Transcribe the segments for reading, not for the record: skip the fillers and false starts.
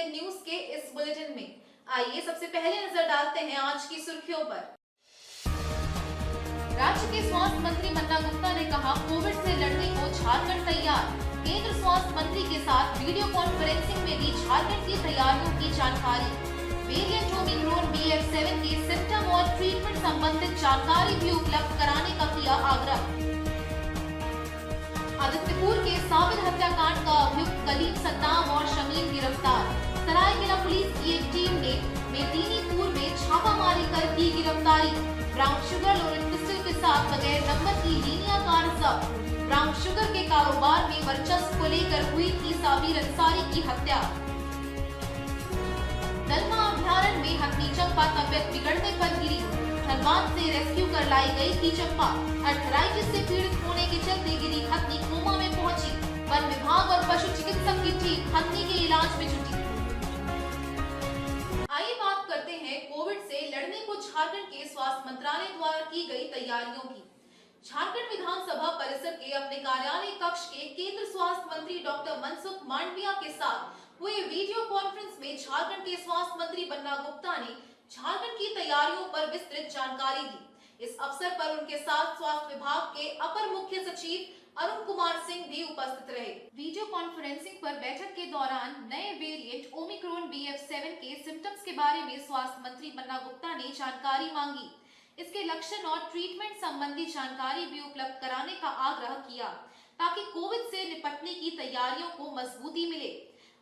ACN news के इस bulletin में। आइए सबसे पहले नजर डालते हैं आज की सुर्खियों पर। राज्य के स्वास्थ्य मंत्री बन्ना गुप्ता ने कहा, कोविड से लड़ने को झारखंड तैयार। केंद्र स्वास्थ्य मंत्री के साथ वीडियो कॉन्फ्रेंसिंग में दी झारखंड की तैयारियों की जानकारी। वेरिएंट ओमिक्रॉन BF7 के सिम्टम और ट्रीटमेंट संबंधित जानकारी भी उपलब्ध कराने का किया आग्रह। आदित्यपुर के साबिर हत्याकांड का अभियुक्त कलीम सद्दाम और शमीम गिरफ्तार। सरायकेला पुलिस की एक टीम ने मेदिनीपुर में छापामारी कर की गिरफ्तारी। ब्राउन शुगर लोडेड पिस्टल के साथ बगैर नंबर की लीनिया कार जब्त। ब्राउन शुगर के कारोबार में वर्चस्व को लेकर हुई थी साबिर अंसारी की हत्या। दलमा अभ्यारण्य में हथनी चंपा तबियत बिगड़ने पर गिरी। धनबाद से रेस्क्यू कर लाई गई थी चंपा। अर्थराइटिस से पीड़ित होने के चलते गिरी हथनी कोमा में पहुंची। वन विभाग और पशु चिकित्सक की टीम हथनी के इलाज में जुटी। आइए बात करते हैं कोविड से लड़ने को झारखंड के स्वास्थ्य मंत्रालय द्वारा की गई तैयारियों की। झारखंड विधानसभा परिसर के अपने कार्यालय कक्ष के केंद्र स्वास्थ्य मंत्री डॉक्टर मनसुख मांडविया के साथ हुए वीडियो कॉन्फ्रेंस में झारखंड के स्वास्थ्य मंत्री बन्ना गुप्ता ने झारखंड की तैयारियों पर विस्तृत जानकारी दी। इस अवसर पर उनके साथ स्वास्थ्य विभाग के अपर मुख्य सचिव अरुण कुमार सिंह भी उपस्थित रहे। वीडियो कॉन्फ्रेंसिंग पर बैठक के दौरान नए वेरिएंट ओमिक्रॉन BF7 के सिम्टम्स के बारे में स्वास्थ्य मंत्री बन्ना गुप्ता ने जानकारी मांगी। इसके लक्षण और ट्रीटमेंट संबंधी जानकारी भी उपलब्ध कराने का आग्रह किया, ताकि कोविड से निपटने की तैयारियों को मजबूती मिले।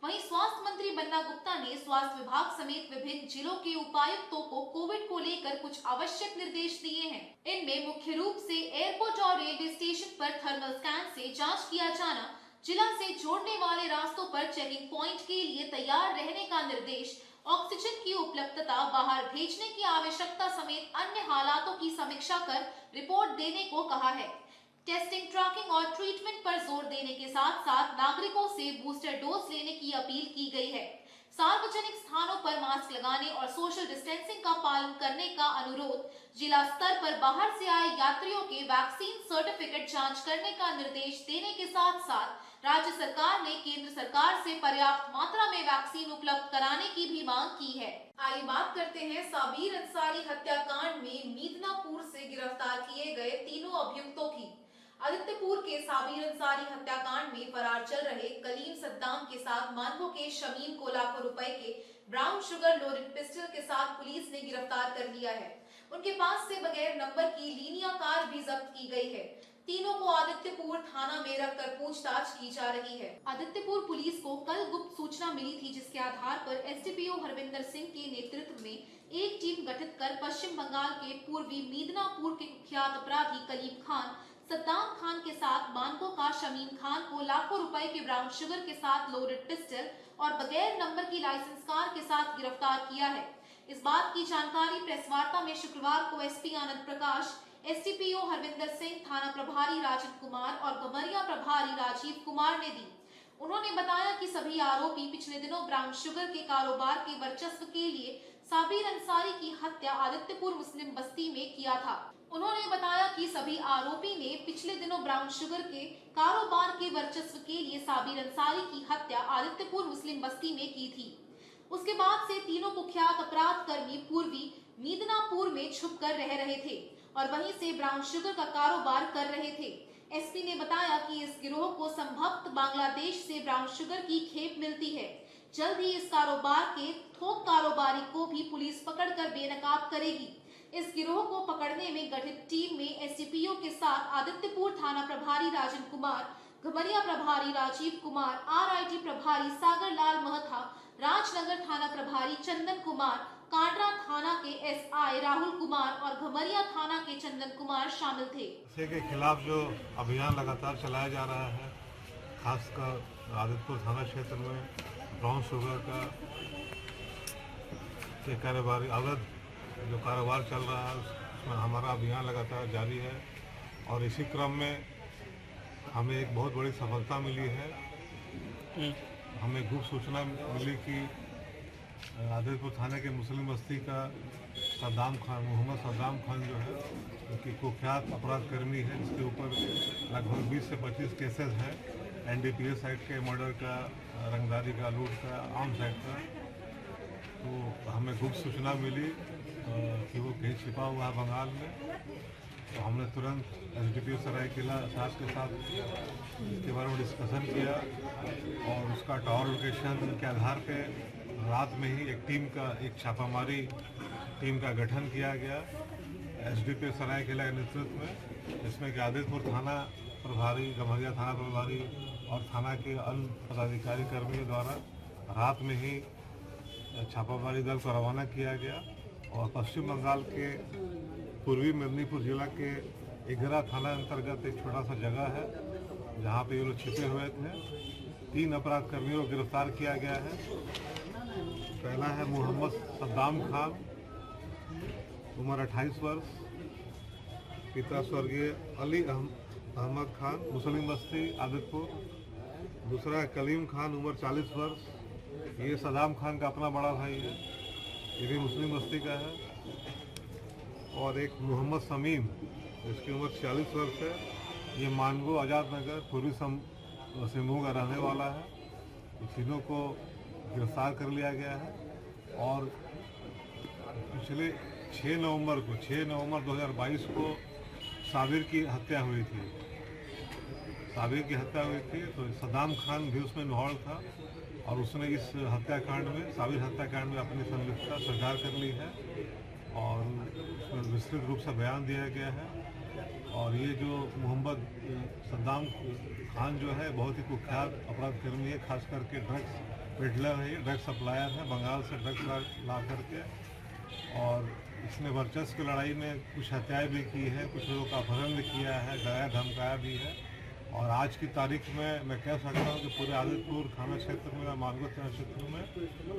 वहीं स्वास्थ्य मंत्री बन्ना गुप्ता ने स्वास्थ्य विभाग समेत विभिन्न जिलों के उपायुक्तों को कोविड को लेकर कुछ आवश्यक निर्देश दिए हैं। इनमें मुख्य रूप से एयरपोर्ट और रेलवे स्टेशन पर थर्मल स्कैन से जांच किया जाना, जिला से जोड़ने वाले रास्तों पर चेकिंग पॉइंट के लिए तैयार रहने का निर्देश, ऑक्सीजन की उपलब्धता, बाहर भेजने की आवश्यकता समेत अन्य हालातों की समीक्षा कर रिपोर्ट देने को कहा है। टेस्टिंग, ट्रैकिंग और ट्रीटमेंट पर जोर देने के साथ साथ नागरिकों से बूस्टर डोज लेने की अपील की गई है। सार्वजनिक स्थानों पर मास्क लगाने और सोशल डिस्टेंसिंग का पालन करने का अनुरोध। जिला स्तर पर बाहर से आए यात्रियों के वैक्सीन सर्टिफिकेट जांच करने का निर्देश देने के साथ साथ राज्य सरकार ने केंद्र सरकार से पर्याप्त मात्रा में वैक्सीन उपलब्ध कराने की भी मांग की है। आइए बात करते हैं साबिर अंसारी हत्याकांड में मेदिनीपुर से गिरफ्तार किए गए तीनों अभियुक्तों की। आदित्यपुर के साबिर अंसारी हत्याकांड में फरार चल रहे कलीम सद्दाम के साथ मानवो के शमीम को लाखों रुपए के ब्राउन शुगर लोडेड पिस्टल के साथ पुलिस ने गिरफ्तार कर लिया है। उनके पास से बगैर नंबर की लीनिया कार भी जब्त की गई है। तीनों को आदित्यपुर थाना में रखकर पूछताछ की जा रही है। आदित्यपुर पुलिस को कल गुप्त सूचना मिली थी, जिसके आधार पर SDPO हरविंदर सिंह के नेतृत्व में एक टीम गठित कर पश्चिम बंगाल के पूर्वी मेदिनीपुर के कुख्यात अपराधी कलीम खान, सद्दाम खान के साथ मानको का शमीम खान को लाखों रुपए के ब्राउन शुगर के साथ लोडेड पिस्टल और बगैर नंबर की लाइसेंस कार के साथ गिरफ्तार किया है। इस बात की जानकारी प्रेस वार्ता में शुक्रवार को SP आनंद प्रकाश, SDPO हरविंदर सिंह, थाना प्रभारी राजन कुमार और गमरिया प्रभारी राजीव कुमार ने दी। उन्होंने बताया कि सभी आरोपी पिछले दिनों ब्राउन शुगर के कारोबार के वर्चस्व के लिए साबिर अंसारी की हत्या आदित्यपुर मुस्लिम बस्ती में किया था। उन्होंने बताया कि सभी आरोपी ने पिछले दिनों ब्राउन शुगर के कारोबार के वर्चस्व के लिए साबिर अंसारी की हत्या आदित्यपुर मुस्लिम बस्ती में की थी। उसके बाद से तीनों कुख्यात अपराध कर्मी पूर्वी मेदिनीपुर में छुप कर रह रहे थे और वहीं से ब्राउन शुगर का कारोबार कर रहे थे। SP ने बताया कि इस गिरोह को संभवतः बांग्लादेश से ब्राउन शुगर की खेप मिलती है। जल्द ही इस कारोबार के थोक कारोबारी को भी पुलिस पकड़कर बेनकाब करेगी। इस गिरोह को पकड़ने में गठित टीम में SDPO के साथ आदित्यपुर थाना प्रभारी राजन कुमार, गमरिया प्रभारी राजीव कुमार, RIT प्रभारी सागर लाल महथा, राजनगर थाना प्रभारी चंदन कुमार, कांडरा थाना के SI राहुल कुमार और घमरिया थाना के चंदन कुमार शामिल थे। नशे के खिलाफ जो अभियान लगातार चलाया जा रहा है, खासकर आदित्यपुर थाना क्षेत्र में ब्राउन शुगर का कारोबार, अवैध जो कारोबार चल रहा है, उसमें हमारा अभियान लगातार जारी है और इसी क्रम में हमें एक बहुत बड़ी सफलता मिली है। हमें गुप्त सूचना मिली कि आदित्यपुर थाने के मुस्लिम बस्ती का मोहम्मद सद्दाम खान जो है, उनकी कुख्यात अपराध कर्मी है, जिसके ऊपर लगभग 20 से 25 केसेस हैं। एनडीपीएस एक्ट के मर्डर का, रंगदारी का, लूट का, आर्म्स एक्ट का। तो हमें गुप्त सूचना मिली कि वो कहीं छिपा हुआ है बंगाल में। तो हमने तुरंत एसडीपीओ सरायकेला साहब के साथ इसके बारे में डिस्कशन किया और उसका टावर लोकेशन के आधार पे रात में ही एक छापामारी टीम का गठन किया गया एसडीपीओ सरायकेला के नेतृत्व में, जिसमें कि आदितपुर थाना प्रभारी, गम्हरिया थाना प्रभारी और थाना के अन्य पदाधिकारी कर्मियों द्वारा रात में ही छापामारी दल को रवाना किया गया। और पश्चिम बंगाल के पूर्वी मेदिनीपुर जिला के इगरा थाना अंतर्गत एक छोटा सा जगह है जहाँ पे ये लोग छिपे हुए थे। 3 अपराध कर्मियों को गिरफ्तार किया गया है। पहला है मोहम्मद सद्दाम खान, उम्र 28 वर्ष, पिता स्वर्गीय अली अहमद खान, मुस्लिम बस्ती आदितपुर। दूसरा है कलीम खान, उम्र 40 वर्ष, ये सद्दाम खान का अपना बड़ा भाई है, ये भी मुस्लिम बस्ती का है। और एक मोहम्मद समीम, जिसकी उम्र 46 वर्ष है, ये मानगो आज़ाद नगर पूर्वी सिंहभूम का रहने वाला है। इन तीनों को गिरफ्तार कर लिया गया है। और पिछले 6 नवंबर 2022 को साबिर की हत्या हुई थी। तो सद्दाम खान भी उसमें इन्वॉल्व था और उसने इस साबिर हत्याकांड में अपनी संलिप्तता स्वीकार कर ली है और उसमें विस्तृत रूप से बयान दिया गया है। और ये जो मोहम्मद सद्दाम खान जो है बहुत ही कुख्यात अपराध कर्मी है, खास करके ड्रग्स पेडलर है, ड्रग्स सप्लायर है, बंगाल से ड्रग्स ला करके। और इसने वर्चस्व की लड़ाई में कुछ हत्याएं भी की है, कुछ लोगों का अपहरण भी किया है, डराया धमकाया भी है। और आज की तारीख में मैं कह सकता हूँ कि पूरे आदितपुर थाना क्षेत्र में, मानगो थाना क्षेत्र में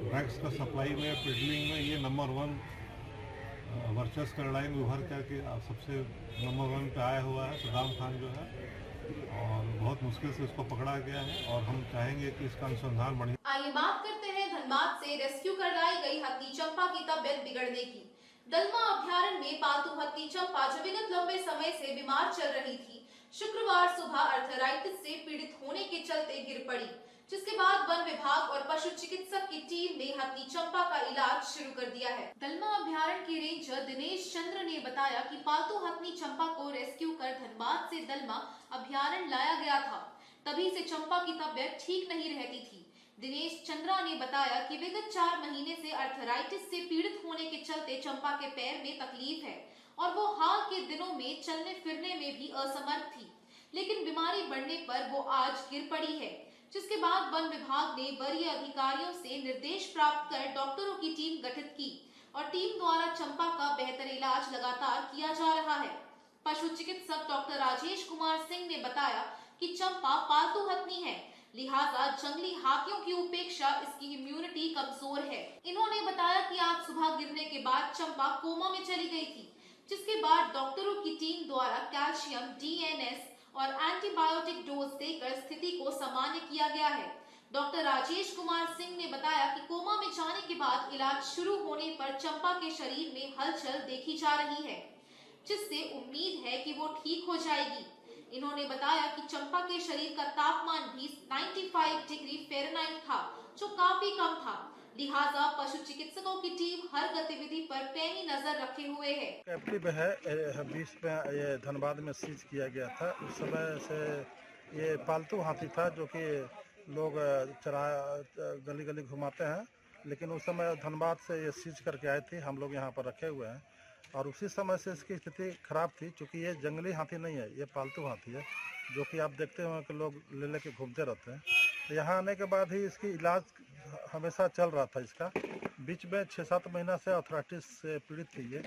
ड्रग्स का सप्लाई में, पेडलिंग में ये नंबर 1 वर्चस्व की लड़ाई में उभर करके सबसे नंबर 1 पे आया हुआ है सद्दाम खान जो है। और बहुत मुश्किल से इसको पकड़ा गया है और हम चाहेंगे कि इसका अनुसंधान बढ़िया। आइए बात करते हैं धनबाद से रेस्क्यू कर लाई गई हत्ती चंपा की तबियत बिगड़ने की। दलमा अभ्यारण्य में पालतू हत्ती चंपा जो विगत लंबे समय से बीमार चल रही थी, शुक्रवार सुबह अर्थराइटिस से पीड़ित होने के चलते गिर पड़ी, जिसके बाद वन विभाग और पशु चिकित्सक की टीम ने हत्ती चंपा का इलाज शुरू कर दिया है। दलमा अभ्यारण्य के रेंजर दिनेश चंद्र ने बताया कि पालतू हत्ती चंपा को रेस्क्यू कर धनबाद से दलमा अभ्यारण्य लाया गया था। तभी से चंपा की तबियत ठीक नहीं रहती थी। दिनेश चंद्रा ने बताया कि विगत 4 महीने से अर्थराइटिस से पीड़ित होने के चलते चंपा के पैर में तकलीफ है और वो हाल के दिनों में चलने फिरने में भी असमर्थ थी, लेकिन बीमारी बढ़ने पर वो आज गिर पड़ी है, जिसके बाद वन विभाग ने वरीय अधिकारियों से निर्देश प्राप्त कर डॉक्टरों की टीम गठित की और टीम द्वारा चंपा का बेहतर इलाज लगातार किया जा रहा है। पशु चिकित्सक डॉक्टर राजेश कुमार सिंह ने बताया कि चंपा पालतू हथनी है, लिहाजा जंगली हाथियों की उपेक्षा इसकी इम्यूनिटी कमजोर है। इन्होंने बताया कि आज सुबह गिरने के बाद चंपा कोमा में चली गई थी, जिसके बाद डॉक्टरों की टीम द्वारा कैल्शियम, डीएनएस और एंटीबायोटिक डोज देकर स्थिति को सामान्य किया गया है। डॉक्टर राजेश कुमार सिंह ने बताया कि कोमा में जाने के बाद इलाज शुरू होने पर चंपा के शरीर में हलचल देखी जा रही है, जिससे उम्मीद है कि वो ठीक हो जाएगी। इन्होंने बताया कि चंपा के शरीर का तापमान भी 95 डिग्री फ़ारेनहाइट था, जो काफी कम था, लिहाजा पशु चिकित्सकों की टीम हर गतिविधि पर पैनी नजर रखे हुए है। कैप्टिव है 20 में ये धनबाद में सीज किया गया था। उस समय से ये पालतू हाथी था जो कि लोग चरा गली गली घुमाते हैं, लेकिन उस समय धनबाद से ये सीज करके आए थे, हम लोग यहाँ पर रखे हुए हैं। और उसी समय से इसकी स्थिति खराब थी, क्योंकि ये जंगली हाथी नहीं है, ये पालतू हाथी है, जो कि आप देखते हो कि लोग ले लेके घूमते रहते हैं। तो यहाँ आने के बाद ही इसकी इलाज हमेशा चल रहा था। इसका बीच में 6-7 महीना से आर्थराइटिस से पीड़ित थी ये,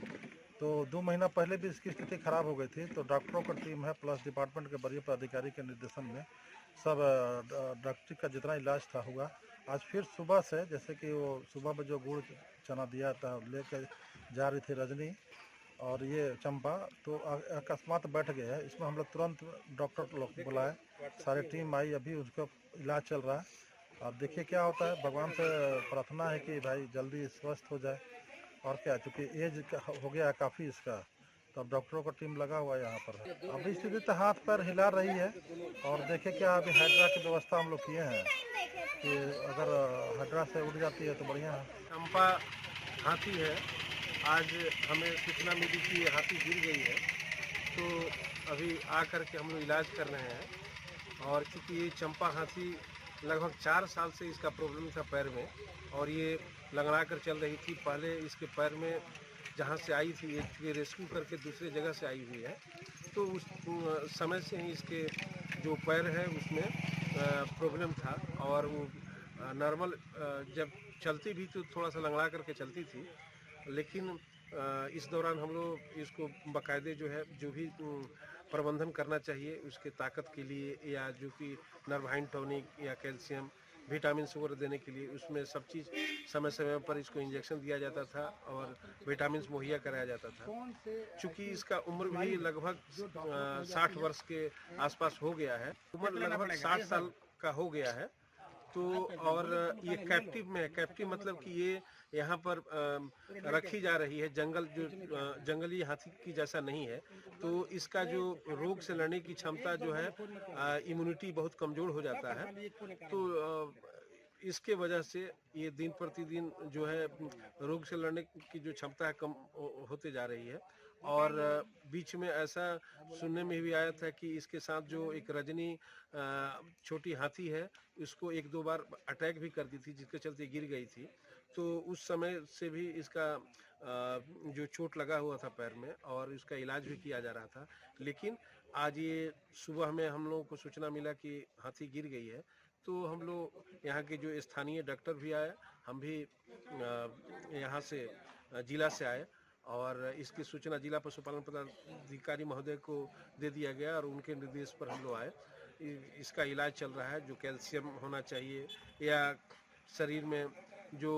तो 2 महीना पहले भी इसकी स्थिति खराब हो गई थी। तो डॉक्टरों का टीम है प्लस डिपार्टमेंट के वरीय पदाधिकारी के निर्देशन में सब डॉक्टरी का जितना इलाज था हुआ। आज फिर सुबह से, जैसे कि वो सुबह में जो गुड़ चना दिया था लेकर जा रही थी रजनी और ये चंपा, तो अकस्मात बैठ गया है। इसमें हम लोग तुरंत डॉक्टर लोग बुलाए, सारी टीम आई, अभी उसका इलाज चल रहा है। और देखिए क्या होता है, भगवान से प्रार्थना है कि भाई जल्दी स्वस्थ हो जाए। और क्या, चूँकि एज हो गया है काफ़ी इसका, तो अब डॉक्टरों का टीम लगा हुआ है यहाँ पर। अभी स्थिति तो हाथ पैर हिला रही है और देखे क्या अभी हाइड्रा की व्यवस्था हम लोग किए हैं कि अगर हाइड्रा से उड़ जाती है तो बढ़िया है। चंपा हाथी है, आज हमें सूचना मिली कि ये हाथी गिर गई है, तो अभी आकर के हम लोग इलाज कर रहे हैं। और चूँकि ये चंपा हाथी लगभग 4 साल से इसका प्रॉब्लम था पैर में, और ये लंगड़ा कर चल रही थी। पहले इसके पैर में जहाँ से आई थी ये रेस्क्यू करके दूसरे जगह से आई हुई है, तो उस समय से ही इसके जो पैर है उसमें प्रॉब्लम था। और वो नॉर्मल जब चलती भी तो थोड़ा सा लंगड़ा करके चलती थी, लेकिन इस दौरान हम लोग इसको बाकायदे जो है जो भी प्रबंधन करना चाहिए उसके ताकत के लिए, या जो कि नर्वाइन टॉनिक या कैल्शियम विटामिन वगैरह देने के लिए, उसमें सब चीज़ समय समय पर इसको इंजेक्शन दिया जाता था और विटामिन मुहैया कराया जाता था। चूँकि इसका उम्र भी लगभग 60 वर्ष के आसपास हो गया है, उम्र लगभग 60 साल का हो गया है। तो और ये कैप्टिव में है। कैप्टिव मतलब कि ये यहाँ पर रखी जा रही है, जंगली हाथी की जैसा नहीं है। तो इसका जो रोग से लड़ने की क्षमता जो है, इम्यूनिटी बहुत कमज़ोर हो जाता है। तो इसके वजह से ये दिन प्रतिदिन जो है रोग से लड़ने की जो क्षमता है कम होते जा रही है। और बीच में ऐसा सुनने में भी आया था कि इसके साथ जो एक रजनी छोटी हाथी है, उसको 1-2 बार अटैक भी कर दी थी, जिसके चलते गिर गई थी। तो उस समय से भी इसका जो चोट लगा हुआ था पैर में, और इसका इलाज भी किया जा रहा था। लेकिन आज ये सुबह में हम लोगों को सूचना मिला कि हाथी गिर गई है, तो हम लोग यहाँ के जो स्थानीय डॉक्टर भी आए, हम भी यहाँ से जिला से आए, और इसकी सूचना जिला पशुपालन पदाधिकारी महोदय को दे दिया गया, और उनके निर्देश पर हम लोग आए। इसका इलाज चल रहा है। जो कैल्शियम होना चाहिए या शरीर में जो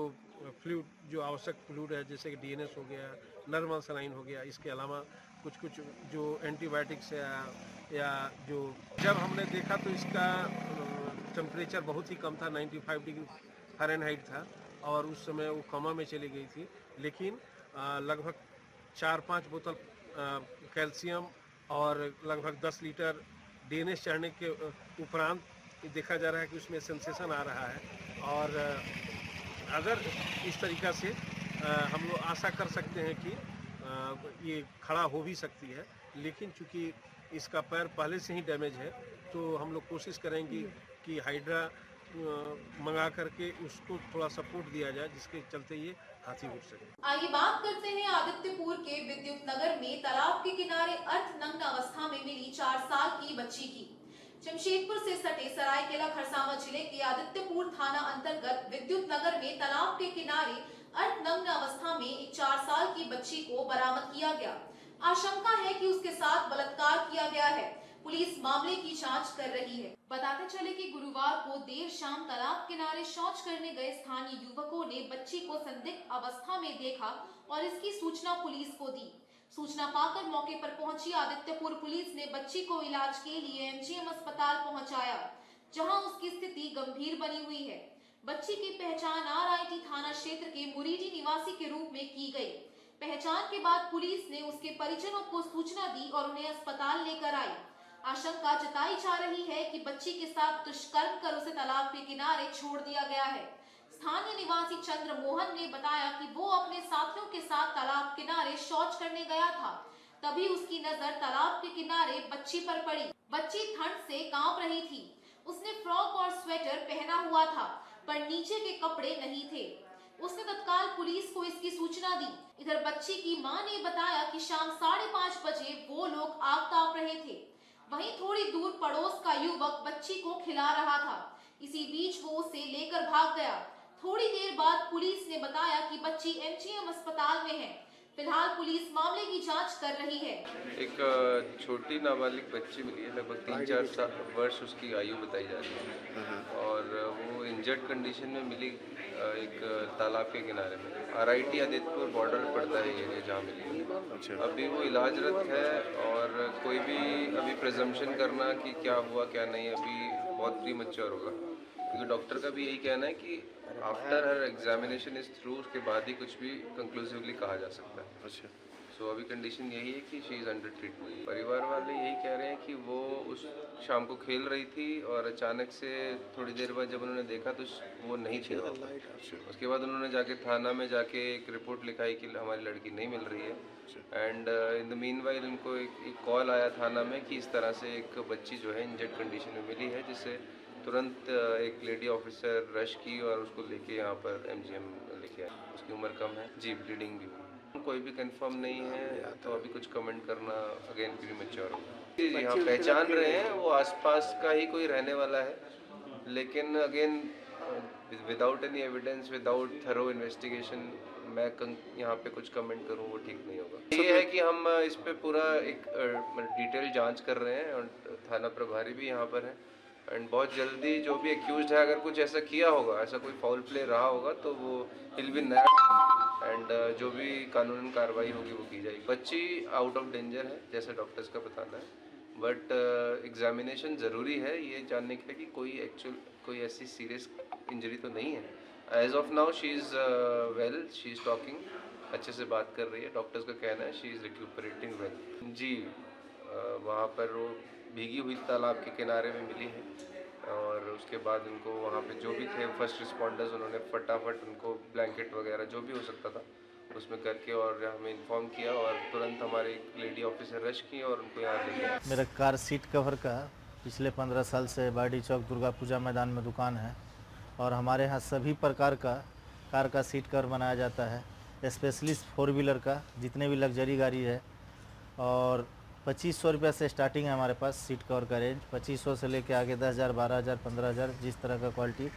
फ्लूइड, जो आवश्यक फ्लूइड है, जैसे कि डीएनएस हो गया, नॉर्मल सलाइन हो गया, इसके अलावा कुछ जो एंटीबायोटिक्स या जो जब हमने देखा तो इसका टेम्परेचर बहुत ही कम था, 95 डिग्री फ़ारेनहाइट था, और उस समय वो कोमा में चली गई थी। लेकिन लगभग 4-5 बोतल कैल्शियम और लगभग 10 लीटर डीएनएस चढ़ने के उपरांत देखा जा रहा है कि उसमें सेंसेशन आ रहा है। और अगर इस तरीक़ा से हम लोग आशा कर सकते हैं कि ये खड़ा हो भी सकती है। लेकिन चूँकि इसका पैर पहले से ही डैमेज है, तो हम लोग कोशिश करेंगे कि हाइड्रा मंगा करके उसको थोड़ा सपोर्ट दिया जाए, जिसके चलते ये हाथी उठ सके। आइए बात करते हैं आदित्यपुर के विद्युत नगर में तालाब के किनारे अर्धनग्न अवस्था में मिली 4 साल की बच्ची की। जमशेदपुर से सटे सरायकेला खरसावां जिले के आदित्यपुर थाना अंतर्गत विद्युत नगर में तालाब के किनारे अर्धनग्न अवस्था में एक 4 साल की बच्ची को बरामद किया गया। आशंका है कि उसके साथ बलात्कार किया गया है। पुलिस मामले की जांच कर रही है। बताते चले कि गुरुवार को देर शाम तालाब किनारे शौच करने गए स्थानीय युवकों ने बच्ची को संदिग्ध अवस्था में देखा और इसकी सूचना पुलिस को दी। सूचना पाकर मौके पर पहुंची आदित्यपुर पुलिस ने बच्ची को इलाज के लिए एमजीएम अस्पताल पहुंचाया, जहां उसकी स्थिति गंभीर बनी हुई है। बच्ची की पहचान आरआईटी थाना क्षेत्र के मुरीडी निवासी के रूप में की गई। पहचान के बाद पुलिस ने उसके परिजनों को सूचना दी और उन्हें अस्पताल लेकर आई। आशंका जताई जा रही है कि बच्ची के साथ दुष्कर्म कर उसे तालाब के किनारे छोड़ दिया गया है। स्थानीय निवासी चंद्र मोहन ने बताया कि वो अपने साथियों के साथ तालाब किनारे शौच करने गया था, तभी उसकी नजर तालाब के किनारे बच्ची पर पड़ी। बच्ची ठंड से कांप रही थी। उसने फ्रॉक और स्वेटर पहना हुआ था, पर नीचे के कपड़े नहीं थे। उसने तत्काल पुलिस को इसकी सूचना दी। इधर बच्ची की मां ने बताया कि शाम 5:30 बजे वो लोग आग ताप रहे थे। वहीं थोड़ी दूर पड़ोस का युवक बच्ची को खिला रहा था। इसी बीच वो उसे लेकर भाग गया। थोड़ी देर बाद पुलिस ने बताया कि बच्ची एमजीएम अस्पताल में है। फिलहाल पुलिस मामले की जांच कर रही है। एक छोटी नाबालिग बच्ची मिली है, लगभग 3-4 वर्ष उसकी आयु बताई जा रही है, और वो इंजर्ड कंडीशन में मिली एक तालाब के किनारे में। आरआईटी आदित्यपुर बॉर्डर पड़ता है ये जहाँ मिली है। अच्छा। अभी वो इलाजरत है, और कोई भी अभी प्रिजम्पशन करना कि क्या हुआ क्या नहीं अभी बहुत प्रीमैच्योर होगा, क्योंकि डॉक्टर का भी यही कहना है कि after her examination is through, उसके बाद ही कुछ भी कंक्लूसिवली कहा जा सकता है। अच्छा। सो अभी कंडीशन यही है कि शी इज़ अंडर ट्रीटमेंट। परिवार वाले यही कह रहे हैं कि वो उस शाम को खेल रही थी और अचानक से थोड़ी देर बाद जब उन्होंने देखा तो वो नहीं थी वहाँ पर। उसके बाद उन्होंने जाके थाना में जाके एक रिपोर्ट लिखाई कि हमारी लड़की नहीं मिल रही है। एंड इन द मीनवाइल उनको एक कॉल आया थाना में कि इस तरह से एक बच्ची जो है इंजर्ड कंडीशन में मिली है, जिससे तुरंत एक लेडी ऑफिसर रश की और उसको लेके यहाँ पर MGM लेके आए। उसकी उम्र कम है जी, ब्लीडिंग भी हुई। कोई भी कंफर्म नहीं है तो अभी कुछ कमेंट करना अगेन प्रीमेच्योर होगा। यहाँ पहचान रहे हैं वो आसपास का ही कोई रहने वाला है, लेकिन again without any evidence, without thorough investigation मैं यहाँ पे कुछ कमेंट करूँ वो ठीक नहीं होगा। ये है कि हम इस पे पूरा एक डिटेल जांच कर रहे हैं और थाना प्रभारी भी यहाँ पर है। एंड बहुत जल्दी जो भी एक्यूज्ड है, अगर कुछ ऐसा किया होगा, ऐसा कोई फाउल प्ले रहा होगा तो वो विल बी नैप्ड एंड जो भी कानूनन कार्रवाई होगी वो की जाएगी। बच्ची आउट ऑफ डेंजर है जैसे डॉक्टर्स का बताना है, बट एग्जामिनेशन ज़रूरी है ये जानने के लिए कि कोई ऐसी सीरियस इंजरी तो नहीं है। As of now she is well, she is talking, अच्छे से बात कर रही है। डॉक्टर्स का कहना है शी इज़ रिक्यूपरेटिंग वेल। जी वहाँ पर वो भीगी हुई तालाब के किनारे में मिली है और उसके बाद उनको वहाँ पे जो भी थे फर्स्ट रिस्पॉन्डर्स, उन्होंने फटाफट उनको ब्लैंकेट वगैरह जो भी हो सकता था उसमें करके और हमें इन्फॉर्म किया और तुरंत हमारी लेडी ऑफिसर रश की और उनको यहाँ ले गया। मेरा कार सीट कवर का पिछले 15 साल से बाडी चौक दुर्गा पूजा मैदान में दुकान है और हमारे यहाँ सभी प्रकार का कार का सीट कवर बनाया जाता है, स्पेशली 4 व्हीलर का, जितने भी लग्जरी गाड़ी है। और 2500 रुपये से स्टार्टिंग है हमारे पास सीट कवर का रेंज। 2500 से लेके आगे 10,000, 12,000, 15,000, जिस तरह का क्वालिटी।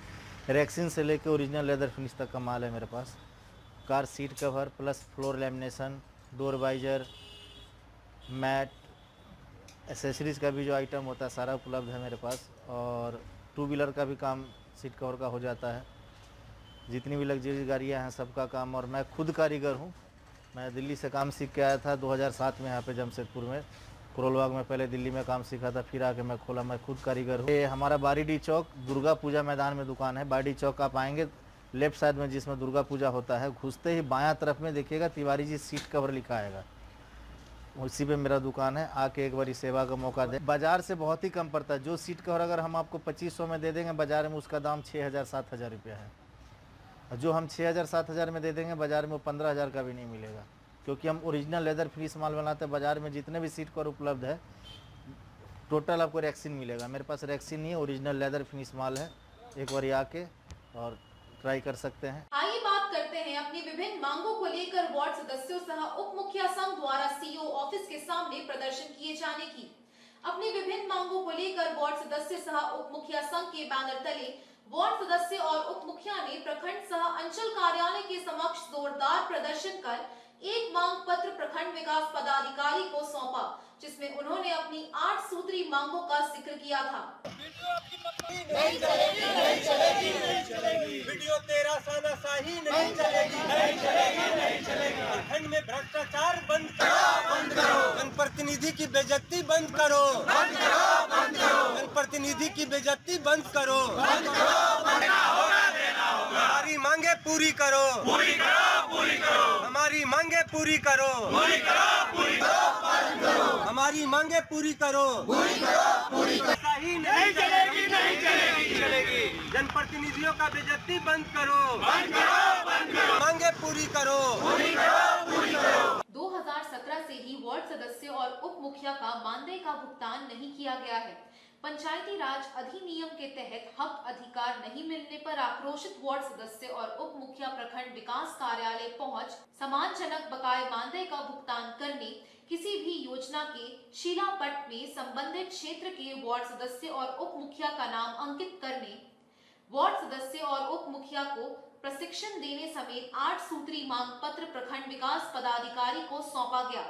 रेक्सिन से लेके ओरिजिनल लेदर फिनिश तक का माल है मेरे पास। Car seat cover plus floor lamination, door visor, mat, accessories का भी जो आइटम होता है सारा उपलब्ध है मेरे पास। और 2 व्हीलर का भी काम सीट कवर का हो जाता है। जितनी भी लग्जरी गाड़ियाँ हैं सबका काम, और मैं खुद कारीगर हूँ। मैं दिल्ली से काम सीख के आया था 2007 में यहाँ पे जमशेदपुर में, करोलबाग में पहले दिल्ली में काम सीखा था, फिर आके मैं खोला। मैं खुद कारीगर हूँ। ये हमारा बारीडी चौक दुर्गा पूजा मैदान में दुकान है। बारीडी चौक आप आएंगे लेफ्ट साइड में जिसमें दुर्गा पूजा होता है, घुसते ही बायां तरफ में देखिएगा तिवारी जी सीट कवर लिखा आएगा, उसी पे मेरा दुकान है। आके एक बारी सेवा का मौका दे। बाजार से बहुत ही कम पड़ता है। जो सीट कवर अगर हम आपको 2500 में दे देंगे, बाजार में उसका दाम 6,000 7,000 रुपया है। जो हम 6,000 7,000 में दे देंगे, बाजार में वो 15,000 का भी नहीं मिलेगा, क्योंकि हम ओरिजिनल लेदर फिनिश माल बनाते हैं। बाजार में जितने भी सीट कवर उपलब्ध है टोटल आपको रेक्सिन मिलेगा। मेरे पास रेक्सिन नहीं है, ओरिजिनल लेदर फिनिश माल है। एक बार आके और ट्राई कर सकते हैं। आइए बात करते हैं अपनी विभिन्न मांगों को लेकर वार्ड सदस्यों सह उप मुखिया संघ द्वारा CO ऑफिस के सामने प्रदर्शन किए जाने की। अपनी विभिन्न मांगों को लेकर वार्ड सदस्य सह उप मुखिया संघ के बैनर तले वार्ड सदस्य और उप मुखिया ने प्रखंड सह अंचल कार्यालय के समक्ष जोरदार प्रदर्शन कर एक मांग पत्र प्रखंड विकास पदाधिकारी को सौंपा, जिसमें उन्होंने अपनी 8 सूत्री मांगों का जिक्र किया था। नहीं चलेगी, नहीं चलेगी, नहीं चलेगी। वीडियो तेरा सानाशाही नहीं चलेगी, नहीं चलेगी, नहीं चलेगी। प्रखंड में भ्रष्टाचार बंद करो, बंद करो। जनप्रतिनिधि की बेइज्जती बंद करो, बंद करो, बंद करो। जनप्रतिनिधि की बेइज्जती बंद करो, बंद करो, देना होगा, देना होगा। हमारी मांगे पूरी करो, पूरी करो, पूरी करो। हमारी मांगे पूरी करो, पूरी करो, पूरी करो, बंद करो। हमारी मांगे पूरी करो, पूरी करो, पूरी करो। सही नहीं चलेगी, नहीं चलेगी, चलेगी। जनप्रतिनिधियों का बेइज्जती बंद करो, बंद करो, बंद करो। मांगे पूरी करो, पूरी करो, पूरी करो। 2017 से ही वार्ड सदस्य और उप मुखिया का मानदेय का भुगतान नहीं किया गया है। पंचायती राज अधिनियम के तहत हक अधिकार नहीं मिलने पर आक्रोशित वार्ड सदस्य और उप मुखिया प्रखंड विकास कार्यालय पहुंच सम्मानजनक बकाये मानदेय का भुगतान करने, किसी भी योजना के शिलापट में संबंधित क्षेत्र के वार्ड सदस्य और उप मुखिया का नाम अंकित करने, वार्ड सदस्य और उप मुखिया को प्रशिक्षण देने समेत 8 सूत्री मांग पत्र प्रखंड विकास पदाधिकारी को सौंपा गया।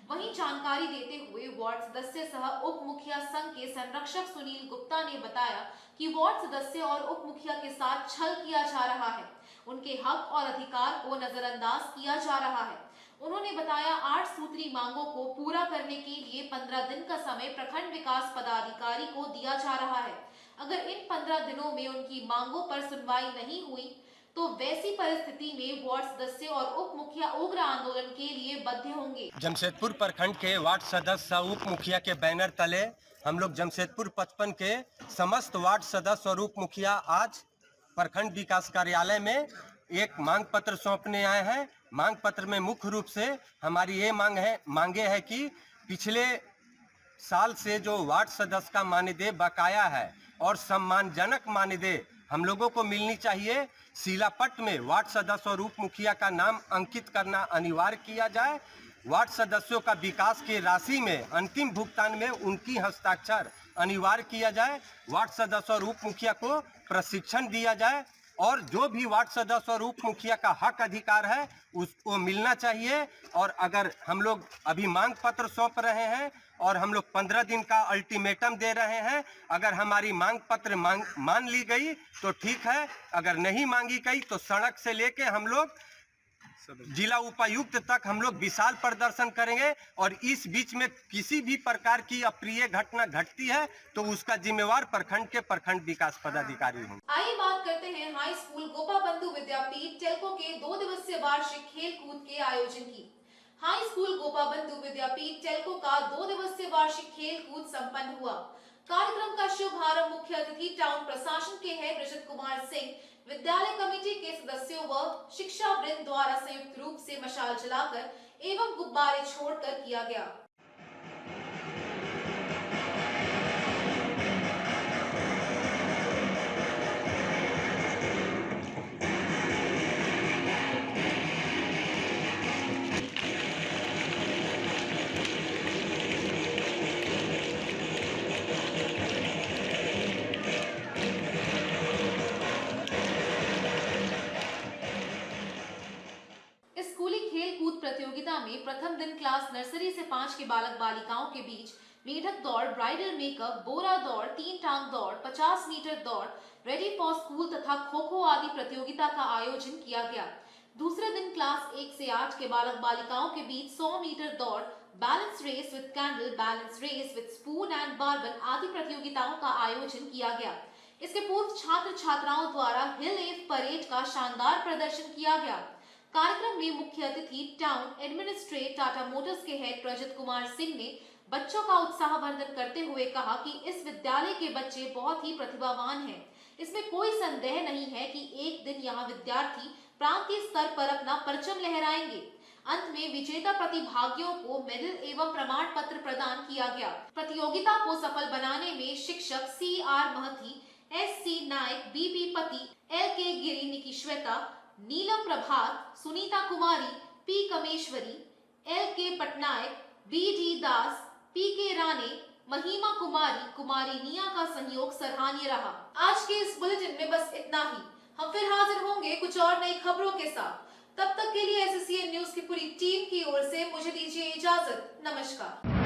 वहीं जानकारी देते हुए वार्ड सदस्य सह उप मुखिया संघ के संरक्षक सुनील गुप्ता ने बताया कि वार्ड सदस्य और उप मुखिया के साथ छल किया जा रहा है, उनके हक और अधिकार को नजरअंदाज किया जा रहा है। उन्होंने बताया 8 सूत्री मांगों को पूरा करने के लिए 15 दिन का समय प्रखंड विकास पदाधिकारी को दिया जा रहा है। अगर इन 15 दिनों में उनकी मांगों पर सुनवाई नहीं हुई तो वैसी परिस्थिति में वार्ड सदस्य और उप मुखिया उग्र आंदोलन के लिए बद्ध होंगे। जमशेदपुर प्रखंड के वार्ड सदस्य उप मुखिया के बैनर तले हम लोग जमशेदपुर 55 के समस्त वार्ड सदस्य और उप मुखिया आज प्रखंड विकास कार्यालय में एक मांग पत्र सौंपने आए हैं। मांग पत्र में मुख्य रूप से हमारी ये मांगे है कि पिछले साल से जो वार्ड सदस्य का मानदेय बकाया है और सम्मानजनक मानदेय हम लोगों को मिलनी चाहिए। शिलापट में वार्ड सदस्य और उप मुखिया का नाम अंकित करना अनिवार्य किया जाए। वार्ड सदस्यों का विकास की राशि में अंतिम भुगतान में उनकी हस्ताक्षर अनिवार्य किया जाए। वार्ड सदस्य और उप मुखिया को प्रशिक्षण दिया जाए और जो भी वार्ड सदस्य और उप मुखिया का हक अधिकार है उसको मिलना चाहिए। और अगर हम लोग अभी मांग पत्र सौंप रहे हैं और हम लोग 15 दिन का अल्टीमेटम दे रहे हैं, अगर हमारी मांग पत्र मान ली गई तो ठीक है, अगर नहीं मांगी गई तो सड़क से लेके हम लोग जिला उपायुक्त तक हम लोग विशाल प्रदर्शन करेंगे। और इस बीच में किसी भी प्रकार की अप्रिय घटना घटती है तो उसका जिम्मेवार प्रखंड के प्रखंड विकास पदाधिकारी होंगे। आइए बात करते हैं हाई स्कूल गोपाबंधु विद्यापीठ टेल्को के 2 दिवसीय वार्षिक खेल कूद के आयोजन की। हाई स्कूल गोपाबंधु विद्यापीठ टेल्को का 2 दिवसीय वार्षिक खेल कूद संपन्न हुआ। कार्यक्रम का शुभारंभ मुख्य अतिथि टाउन प्रशासन के हेड रजत कुमार सिंह, विद्यालय कमेटी के सदस्यों व शिक्षा वृंद द्वारा संयुक्त रूप से मशाल जलाकर एवं गुब्बारे छोड़कर किया गया। प्रतियोगिता में प्रथम दिन क्लास नर्सरी से 5 के बालक बालिकाओं के बीच मेढक दौड़, ब्राइडल मेकअप, बोरा दौड़, 3 टांग दौड़, 50 मीटर दौड़, रेडी फॉर स्कूल तथा खो खो आदि प्रतियोगिता का आयोजन किया गया। दूसरे दिन क्लास 1 से 8 के बालक बालिकाओं के बीच 100 मीटर दौड़, balance race with candle, balance race with spoon and बार्बन आदि प्रतियोगिताओं का आयोजन किया गया। इसके पूर्व छात्र छात्राओं द्वारा हिल एव परेड का शानदार प्रदर्शन किया गया। कार्यक्रम में मुख्य अतिथि टाउन एडमिनिस्ट्रेट टाटा मोटर्स के हेड रजत कुमार सिंह ने बच्चों का उत्साहवर्धन करते हुए कहा कि इस विद्यालय के बच्चे बहुत ही प्रतिभावान हैं। इसमें कोई संदेह नहीं है कि एक दिन यहाँ विद्यार्थी प्रांतीय स्तर पर अपना परचम लहराएंगे। अंत में विजेता प्रतिभागियों को मेडल एवं प्रमाण पत्र प्रदान किया गया। प्रतियोगिता को सफल बनाने में शिक्षक CR महती, SC नायक, BP पति, LK गिरी, निकी श्वेता, नीलम प्रभात, सुनीता कुमारी, P Kameshwari, LK Patnaik, BD दास, PK राणे, महिमा कुमारी, कुमारी निया का सहयोग सराहनीय रहा। आज के इस बुलेटिन में बस इतना ही। हम फिर हाजिर होंगे कुछ और नई खबरों के साथ। तब तक के लिए SSCN न्यूज की पूरी टीम की ओर से मुझे दीजिए इजाजत। नमस्कार।